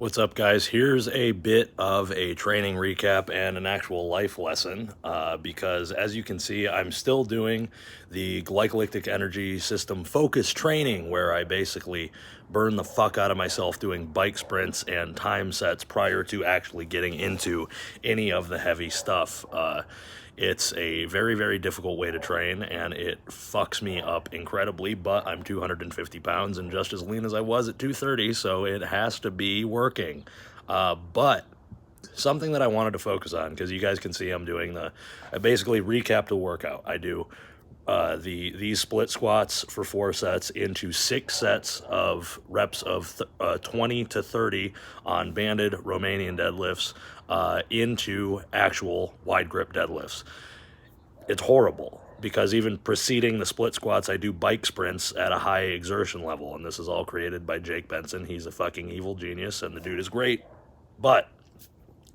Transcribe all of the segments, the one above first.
What's up, guys? Here's a bit of a training recap and an actual life lesson because, as you can see, I'm still doing the glycolytic energy system focus training where I basically burn the fuck out of myself doing bike sprints and time sets prior to actually getting into any of the heavy stuff. It's a very, very difficult way to train, and it fucks me up incredibly, but I'm 250 pounds and just as lean as I was at 230, so it has to be working. But something that I wanted to focus on, because you guys can see I basically recap the workout. I do these split squats for 4 sets into 6 sets of reps of 20 to 30 on banded Romanian deadlifts into actual wide grip deadlifts. It's horrible because even preceding the split squats, I do bike sprints at a high exertion level, and this is all created by Jake Benson. He's a fucking evil genius, and the dude is great, but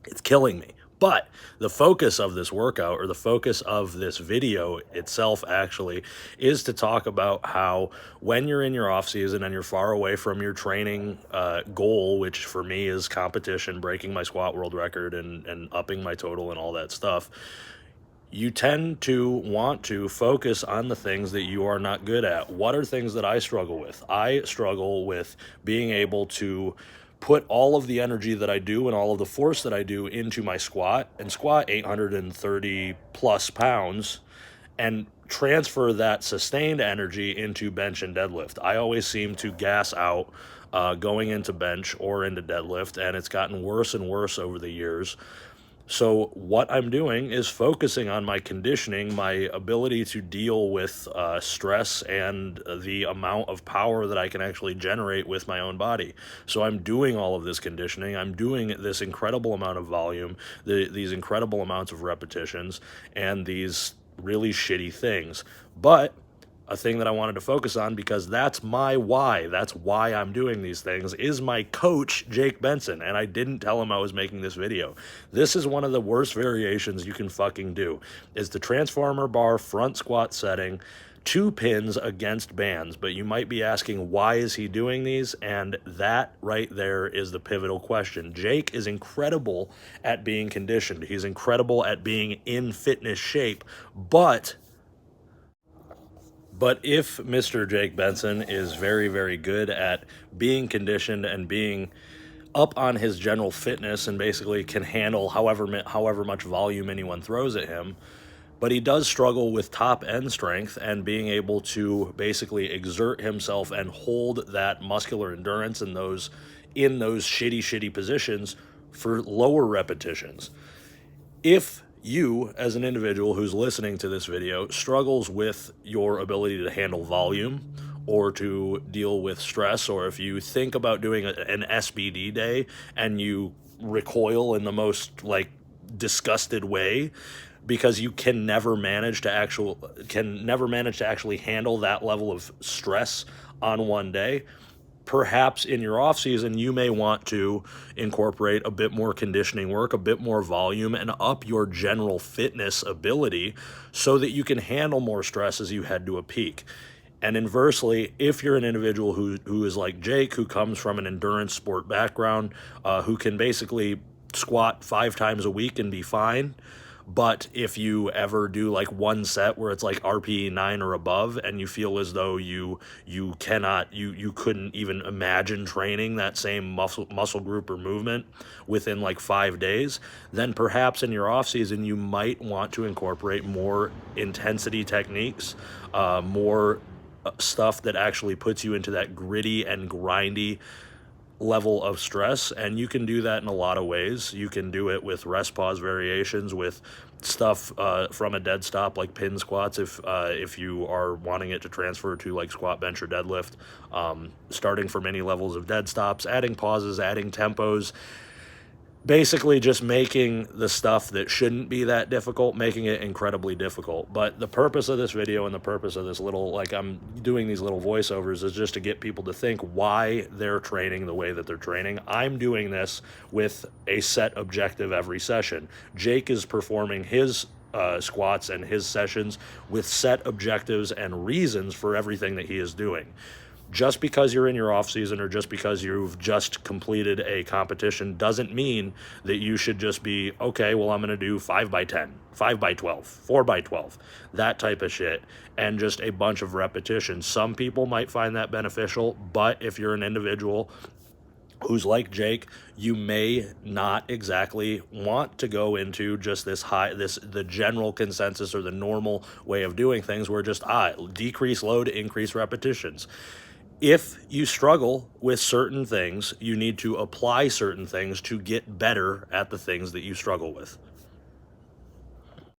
it's killing me. But the focus of this workout, or the focus of this video itself, actually, is to talk about how when you're in your off season and you're far away from your training goal, which for me is competition, breaking my squat world record and upping my total and all that stuff, you tend to want to focus on the things that you are not good at. What are things that I struggle with? I struggle with being able to put all of the energy that I do and all of the force that I do into my squat and squat 830 plus pounds and transfer that sustained energy into bench and deadlift. I always seem to gas out going into bench or into deadlift, and it's gotten worse and worse over the years. So what I'm doing is focusing on my conditioning, my ability to deal with stress and the amount of power that I can actually generate with my own body. So I'm doing all of this conditioning. I'm doing this incredible amount of volume, these incredible amounts of repetitions, and these really shitty things. But a thing that I wanted to focus on, because that's my why. That's why I'm doing these things, is my coach, Jake Benson. And I didn't tell him I was making this video. This is one of the worst variations you can fucking do, is the transformer bar front squat setting, 2 pins against bands. But you might be asking, why is he doing these? And that right there is the pivotal question. Jake is incredible at being conditioned. He's incredible at being in fitness shape, but if Mr. Jake Benson is very, very good at being conditioned and being up on his general fitness and basically can handle however much volume anyone throws at him, but he does struggle with top end strength and being able to basically exert himself and hold that muscular endurance in those shitty positions for lower repetitions. If you, as an individual who's listening to this video, struggles with your ability to handle volume or to deal with stress, or if you think about doing an SBD day and you recoil in the most disgusted way because you can never manage to actually handle that level of stress on one day, perhaps in your off season, you may want to incorporate a bit more conditioning work, a bit more volume, and up your general fitness ability so that you can handle more stress as you head to a peak. And inversely, if you're an individual who is like Jake, who comes from an endurance sport background, who can basically squat 5 times a week and be fine, but if you ever do one set where it's RPE 9 or above and you feel as though you couldn't even imagine training that same muscle group or movement within 5 days, then perhaps in your off season you might want to incorporate more intensity techniques, more stuff that actually puts you into that gritty and grindy level of stress. And you can do that in a lot of ways. You can do it with rest pause variations, with stuff from a dead stop like pin squats if you are wanting it to transfer to squat, bench, or deadlift, starting from any levels of dead stops, adding pauses, adding tempos, basically just making the stuff that shouldn't be that difficult, making it incredibly difficult. But the purpose of this video and the purpose of this little, I'm doing these little voiceovers, is just to get people to think why they're training the way that they're training. I'm doing this with a set objective every session. Jake is performing his squats and his sessions with set objectives and reasons for everything that he is doing. Just because you're in your off season or just because you've just completed a competition doesn't mean that you should just be, okay, well, I'm going to do 5 by 10, 5 by 12, 4 by 12, that type of shit, and just a bunch of repetitions. Some people might find that beneficial, but if you're an individual who's like Jake, you may not exactly want to go into just the general consensus or the normal way of doing things where just decrease load, increase repetitions. If you struggle with certain things, you need to apply certain things to get better at the things that you struggle with.